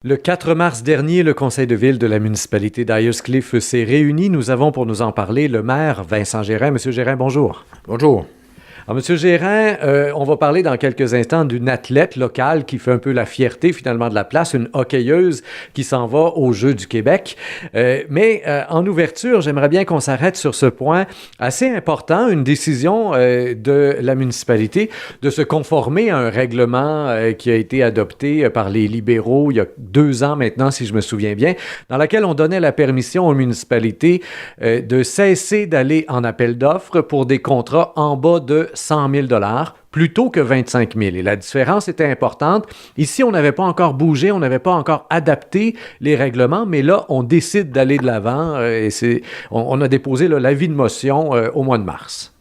Le 4 mars dernier, le conseil de ville de la municipalité d'Ayers-Cliff s'est réuni. Nous avons pour nous en parler le maire Vincent Gérin. Monsieur Gérin, bonjour. Bonjour. Alors, Monsieur Gérin, on va parler dans quelques instants d'une athlète locale qui fait un peu la fierté finalement de la place, une hockeyeuse qui s'en va aux Jeux du Québec. Mais en ouverture, j'aimerais bien qu'on s'arrête sur ce point assez important, une décision de la municipalité de se conformer à un règlement qui a été adopté par les libéraux il y a 2 ans maintenant, si je me souviens bien, dans laquelle on donnait la permission aux municipalités de cesser d'aller en appel d'offres pour des contrats en bas de 100 000 plutôt que 25 000. Et la différence était importante. Ici, on n'avait pas encore bougé, on n'avait pas encore adapté les règlements, mais là, on décide d'aller de l'avant et on a déposé l'avis de motion au mois de mars.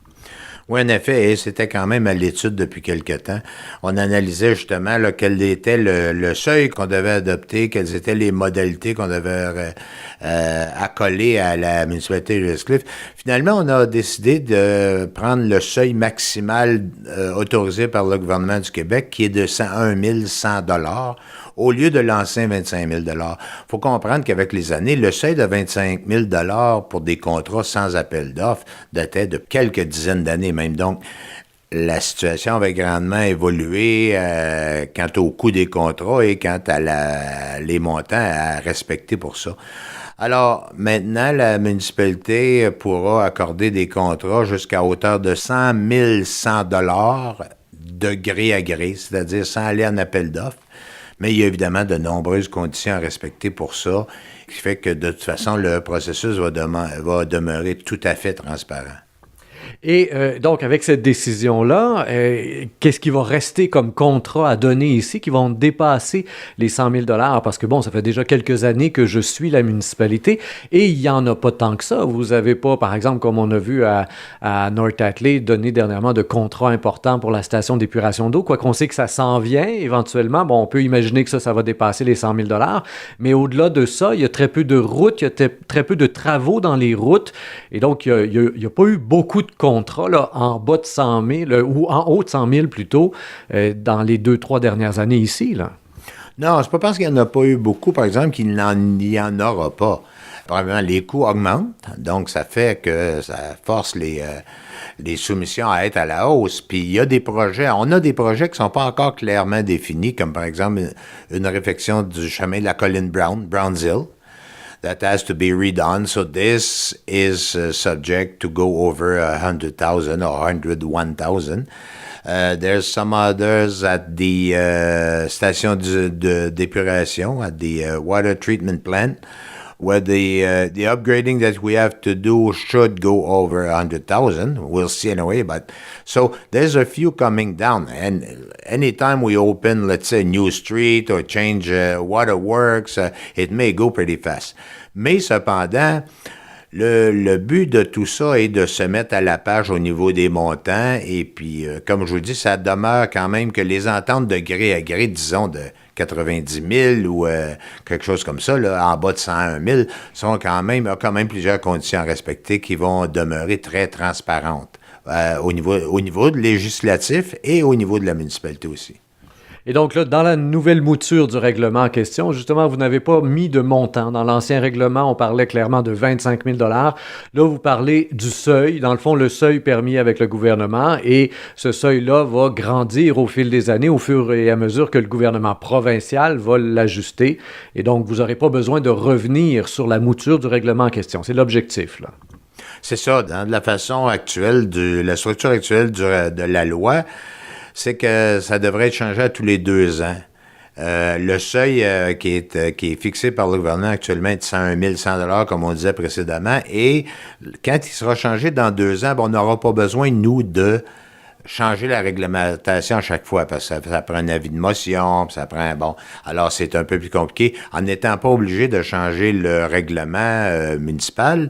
Oui, en effet, et c'était quand même à l'étude depuis quelque temps. On analysait justement là, quel était le seuil qu'on devait adopter, quelles étaient les modalités qu'on devait accoler à la municipalité de Ayers-Cliff. Finalement, on a décidé de prendre le seuil maximal autorisé par le gouvernement du Québec, qui est de 101 100 au lieu de l'ancien 25 000 Il faut comprendre qu'avec les années, le seuil de 25 000 pour des contrats sans appel d'offres datait de quelques dizaines d'années même. Donc, la situation avait grandement évolué quant au coût des contrats et quant à les montants à respecter pour ça. Alors, maintenant, la municipalité pourra accorder des contrats jusqu'à hauteur de 100 100 de gré à gré, c'est-à-dire sans aller en appel d'offres. Mais il y a évidemment de nombreuses conditions à respecter pour ça, qui fait que de toute façon, le processus va demeurer tout à fait transparent. Et donc, avec cette décision-là, qu'est-ce qui va rester comme contrat à donner ici qui vont dépasser les 100 000 Parce que, bon, ça fait déjà quelques années que je suis la municipalité et il n'y en a pas tant que ça. Vous n'avez pas, par exemple, comme on a vu à North Atlee, donné dernièrement de contrats importants pour la station d'épuration d'eau, quoi qu'on sait que ça s'en vient éventuellement. Bon, on peut imaginer que ça va dépasser les 100 000 mais au-delà de ça, il y a très peu de routes, il y a très peu de travaux dans les routes et donc, il n'y a pas eu beaucoup de contrat là, en bas de 100 000, ou en haut de 100 000 plutôt, dans les 2-3 dernières années ici, là. Non, c'est pas parce qu'il n'y en a pas eu beaucoup, par exemple, qu'il n'y en aura pas. Probablement, les coûts augmentent, donc ça fait que ça force les soumissions à être à la hausse. Puis il y a des projets, on a des projets qui ne sont pas encore clairement définis, comme par exemple une réfection du chemin de la colline Browns Hill, that has to be redone. So this is subject to go over 100,000 or 101,000. There's some others at the station d'épuration, at the water treatment plant, where the upgrading that we have to do should go over 100,000. We'll see anyway, but so there's a few coming down. And anytime we open, let's say, a new street or change waterworks, it may go pretty fast. Mais cependant, le but de tout ça est de se mettre à la page au niveau des montants. Et puis, comme je vous dis, ça demeure quand même que les ententes de gré à gré, disons, de 90 000 ou quelque chose comme ça, là, en bas de 101 000, ont quand même plusieurs conditions à respecter qui vont demeurer très transparentes au niveau législatif et au niveau de la municipalité aussi. Et donc là, dans la nouvelle mouture du règlement en question, justement, vous n'avez pas mis de montant. Dans l'ancien règlement, on parlait clairement de 25 000 Là, vous parlez du seuil. Dans le fond, le seuil permis avec le gouvernement et ce seuil-là va grandir au fil des années, au fur et à mesure que le gouvernement provincial va l'ajuster. Et donc, vous n'aurez pas besoin de revenir sur la mouture du règlement en question. C'est l'objectif, là. C'est ça. Dans la façon actuelle, la structure actuelle de la loi, c'est que ça devrait être changé à tous les 2 ans. Le seuil qui est fixé par le gouvernement actuellement est de 101 100 comme on disait précédemment, et quand il sera changé dans 2 ans, on n'aura pas besoin, nous, de changer la réglementation à chaque fois, parce que ça prend un avis de motion, ça prend, alors c'est un peu plus compliqué. En n'étant pas obligé de changer le règlement municipal,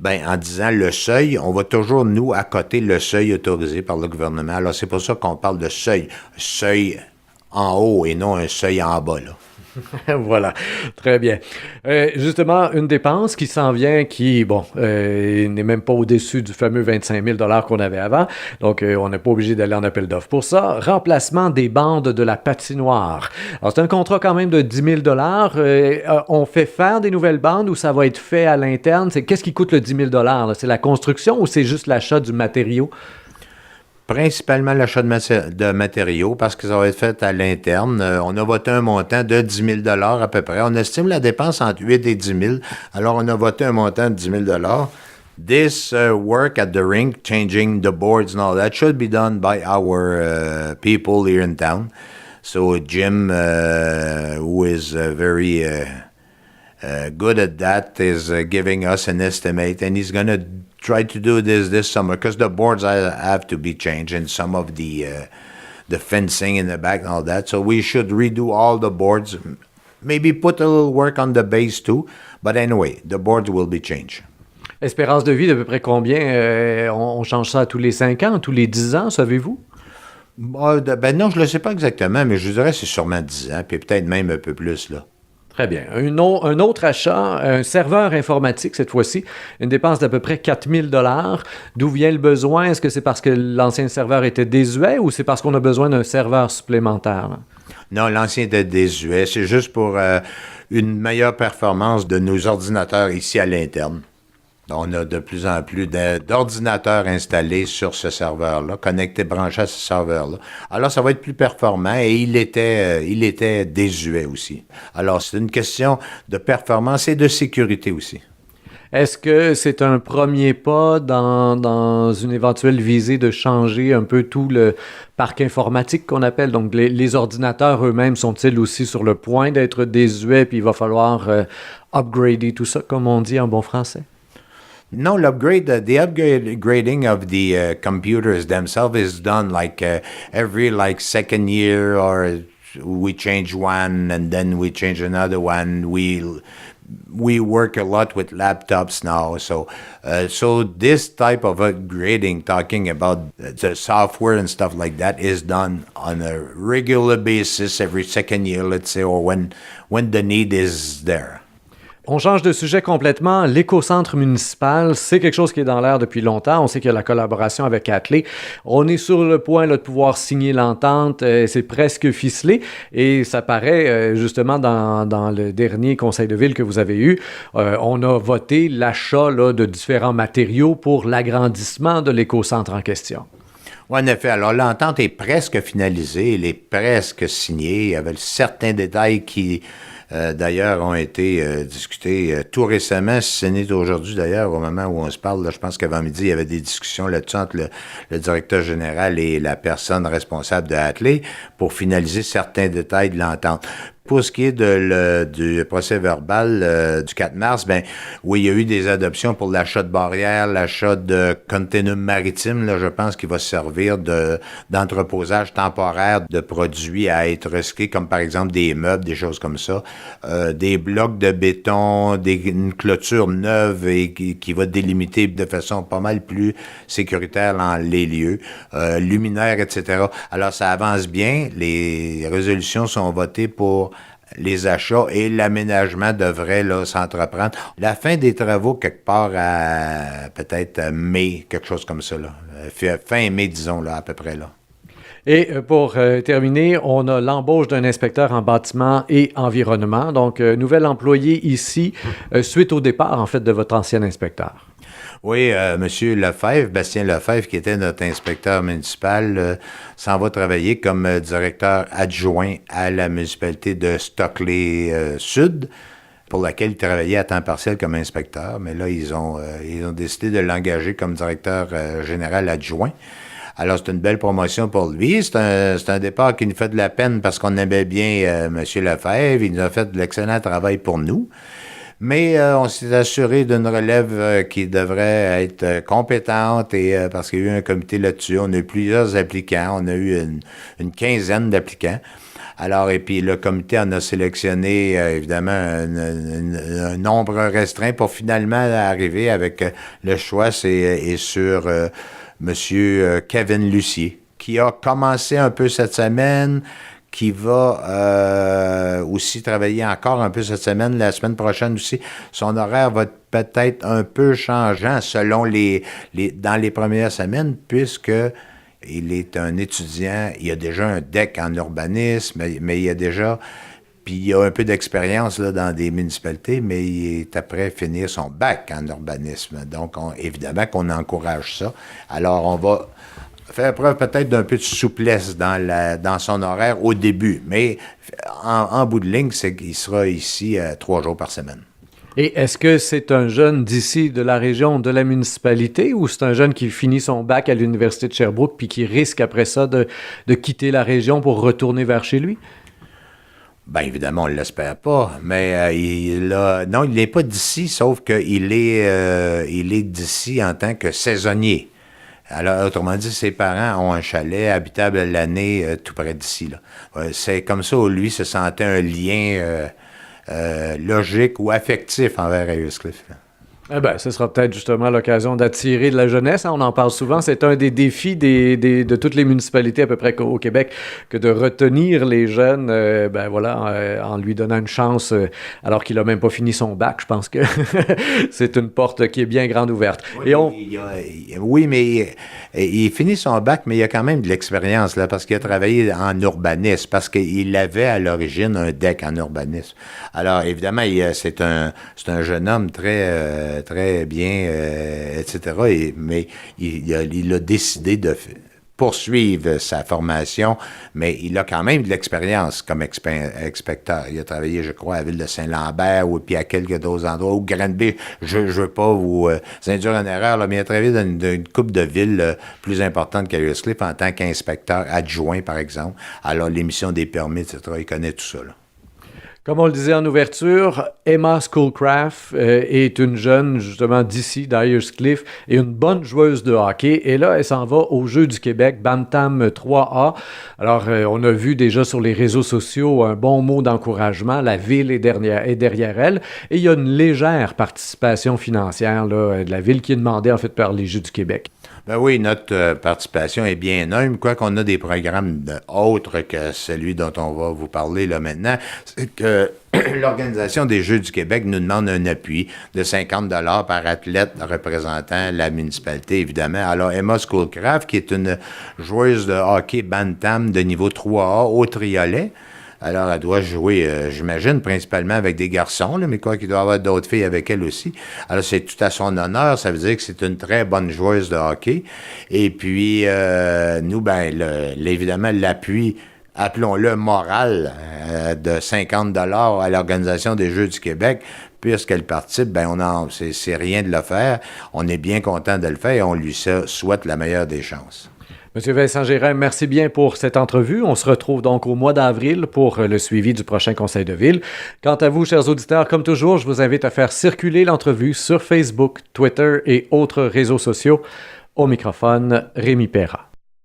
en disant le seuil, on va toujours, nous, accoter le seuil autorisé par le gouvernement. Alors, c'est pour ça qu'on parle de seuil en haut et non un seuil en bas, là. Voilà, très bien. Justement, une dépense qui s'en vient, qui, bon, n'est même pas au-dessus du fameux 25 000 qu'on avait avant, donc on n'est pas obligé d'aller en appel d'offres pour ça. Remplacement des bandes de la patinoire. Alors, c'est un contrat quand même de 10 000 on fait faire des nouvelles bandes ou ça va être fait à l'interne? Qu'est-ce qui coûte le 10 000 là? C'est la construction ou c'est juste l'achat du matériau? Principalement l'achat de matériaux parce que ça va être fait à l'interne. On a voté un montant de 10 000 à peu près. On estime la dépense entre 8 et 10 000. Alors, on a voté un montant de 10 000 This work at the rink, changing the boards and all that, should be done by our people here in town. So Jim, who is very good at that, is giving us an estimate, and he's going to try to do this summer because the boards have to be changed and some of the fencing in the back and all that. So we should redo all the boards, maybe put a little work on the base too. But anyway, the boards will be changed. Espérance de vie d'à peu près combien? On change ça tous les 5 ans, tous les 10 ans, savez-vous? Ben non, je ne le sais pas exactement, mais je dirais que c'est sûrement 10 ans, puis peut-être même un peu plus, là. Très bien. Un autre achat, un serveur informatique cette fois-ci, une dépense d'à peu près 4 000 $. D'où vient le besoin? Est-ce que c'est parce que l'ancien serveur était désuet ou c'est parce qu'on a besoin d'un serveur supplémentaire, là? Non, l'ancien était désuet. C'est juste pour une meilleure performance de nos ordinateurs ici à l'interne. On a de plus en plus d'ordinateurs installés sur ce serveur-là, connectés, branchés à ce serveur-là. Alors, ça va être plus performant et il était désuet aussi. Alors, c'est une question de performance et de sécurité aussi. Est-ce que c'est un premier pas dans une éventuelle visée de changer un peu tout le parc informatique qu'on appelle? Donc, les ordinateurs eux-mêmes sont-ils aussi sur le point d'être désuets puis il va falloir upgrader tout ça, comme on dit en bon français? No, the upgrading of the computers themselves is done every second year, or we change one and then we change another one. We work a lot with laptops now, so this type of upgrading, talking about the software and stuff like that, is done on a regular basis every second year, let's say, or when the need is there. On change de sujet complètement. L'écocentre municipal, c'est quelque chose qui est dans l'air depuis longtemps. On sait qu'il y a la collaboration avec Atlee. On est sur le point là, de pouvoir signer l'entente. C'est presque ficelé. Et ça paraît, justement, dans le dernier conseil de ville que vous avez eu, on a voté l'achat là, de différents matériaux pour l'agrandissement de l'écocentre en question. Oui, en effet. Alors, l'entente est presque finalisée. Elle est presque signée. Il y avait certains détails qui... d'ailleurs, ont été discutés tout récemment, si ce n'est aujourd'hui d'ailleurs, au moment où on se parle, là, je pense qu'avant midi, il y avait des discussions là-dessus entre le directeur général et la personne responsable de Atlee pour finaliser certains détails de l'entente. Pour ce qui est du procès-verbal du 4 mars, ben oui, il y a eu des adoptions pour l'achat de barrières, l'achat de containers maritimes, là, je pense qu'il va servir d'entreposage temporaire de produits à être recyclés, comme par exemple des meubles, des choses comme ça, des blocs de béton, une clôture neuve et qui va délimiter de façon pas mal plus sécuritaire les lieux, luminaires, etc. Alors, ça avance bien. Les résolutions sont votées pour les achats et l'aménagement devrait là, s'entreprendre. La fin des travaux, quelque part à peut-être mai, quelque chose comme ça. Là. Fin mai, disons, là, à peu près là. Et pour terminer, on a l'embauche d'un inspecteur en bâtiment et environnement. Donc, nouvel employé ici, suite au départ, en fait, de votre ancien inspecteur. Oui, M. Lefebvre, Bastien Lefebvre, qui était notre inspecteur municipal, s'en va travailler comme directeur adjoint à la municipalité de Stockley Sud, pour laquelle il travaillait à temps partiel comme inspecteur. Mais là, ils ont décidé de l'engager comme directeur général adjoint. Alors, c'est une belle promotion pour lui. C'est un départ qui nous fait de la peine parce qu'on aimait bien M. Lefebvre. Il nous a fait de l'excellent travail pour nous. Mais on s'est assuré d'une relève qui devrait être compétente et parce qu'il y a eu un comité là-dessus. On a eu plusieurs applicants. On a eu une quinzaine d'applicants. Alors, et puis le comité en a sélectionné, évidemment, un nombre restreint pour finalement arriver avec le choix, c'est sur M. Kevin Lucier, qui a commencé un peu cette semaine, qui va aussi travailler encore un peu cette semaine, la semaine prochaine aussi. Son horaire va peut-être un peu changeant selon dans les premières semaines, puisque il est un étudiant, il a déjà un DEC en urbanisme, mais il a déjà... Puis il a un peu d'expérience là, dans des municipalités, mais il est après finir son bac en urbanisme. Donc, évidemment qu'on encourage ça. Alors, on va faire preuve peut-être d'un peu de souplesse dans son horaire au début. Mais en bout de ligne, c'est qu'il sera ici 3 jours par semaine. Et est-ce que c'est un jeune d'ici, de la région, de la municipalité, ou c'est un jeune qui finit son bac à l'Université de Sherbrooke puis qui risque après ça de quitter la région pour retourner vers chez lui? Bien, évidemment, on ne l'espère pas, mais non, il n'est pas d'ici, sauf qu'il est d'ici en tant que saisonnier. Alors, autrement dit, ses parents ont un chalet habitable l'année tout près d'ici. Là. C'est comme ça où lui se sentait un lien logique ou affectif envers Ayerscliff. Eh bien, ce sera peut-être justement l'occasion d'attirer de la jeunesse. On en parle souvent. C'est un des défis de toutes les municipalités à peu près au Québec, que de retenir les jeunes, en lui donnant une chance alors qu'il n'a même pas fini son bac. Je pense que c'est une porte qui est bien grande ouverte. Oui, mais il finit son bac, mais il a quand même de l'expérience, là, parce qu'il a travaillé en urbanisme, parce qu'il avait à l'origine un DEC en urbanisme. Alors, évidemment, c'est un jeune homme très bien, etc. Mais il a décidé de poursuivre sa formation, mais il a quand même de l'expérience comme inspecteur. Il a travaillé, je crois, à la ville de Saint-Lambert ou puis à quelques d'autres endroits, ou Granby. Je ne veux pas vous induire en erreur, là, mais il a travaillé dans une couple de villes plus importantes qu'Ayerscliff en tant qu'inspecteur adjoint, par exemple. Alors, l'émission des permis, etc., il connaît tout ça, là. Comme on le disait en ouverture, Emma Schoolcraft est une jeune, justement, d'ici, d'Ayerscliff, et une bonne joueuse de hockey. Et là, elle s'en va aux Jeux du Québec, Bantam 3A. Alors, on a vu déjà sur les réseaux sociaux un bon mot d'encouragement. La ville est derrière elle. Et il y a une légère participation financière là, de la ville qui est demandée, en fait, par les Jeux du Québec. Ben oui, notre participation est bien humble, quoiqu'on a des programmes autres que celui dont on va vous parler là maintenant. C'est que l'Organisation des Jeux du Québec nous demande un appui de 50 $ par athlète représentant la municipalité, évidemment. Alors, Emma Schoolcraft, qui est une joueuse de hockey bantam de niveau 3A au triolet, alors, elle doit jouer, j'imagine, principalement avec des garçons, là, mais quoi qu'il doit y avoir d'autres filles avec elle aussi. Alors, c'est tout à son honneur. Ça veut dire que c'est une très bonne joueuse de hockey. Et puis, nous, évidemment, l'appui, appelons-le moral, de 50 $ à l'Organisation des Jeux du Québec, puisqu'elle participe, c'est rien de le faire. On est bien content de le faire et on lui souhaite la meilleure des chances. Monsieur Vincent Gérin, merci bien pour cette entrevue. On se retrouve donc au mois d'avril pour le suivi du prochain Conseil de ville. Quant à vous, chers auditeurs, comme toujours, je vous invite à faire circuler l'entrevue sur Facebook, Twitter et autres réseaux sociaux. Au microphone, Rémi Perra.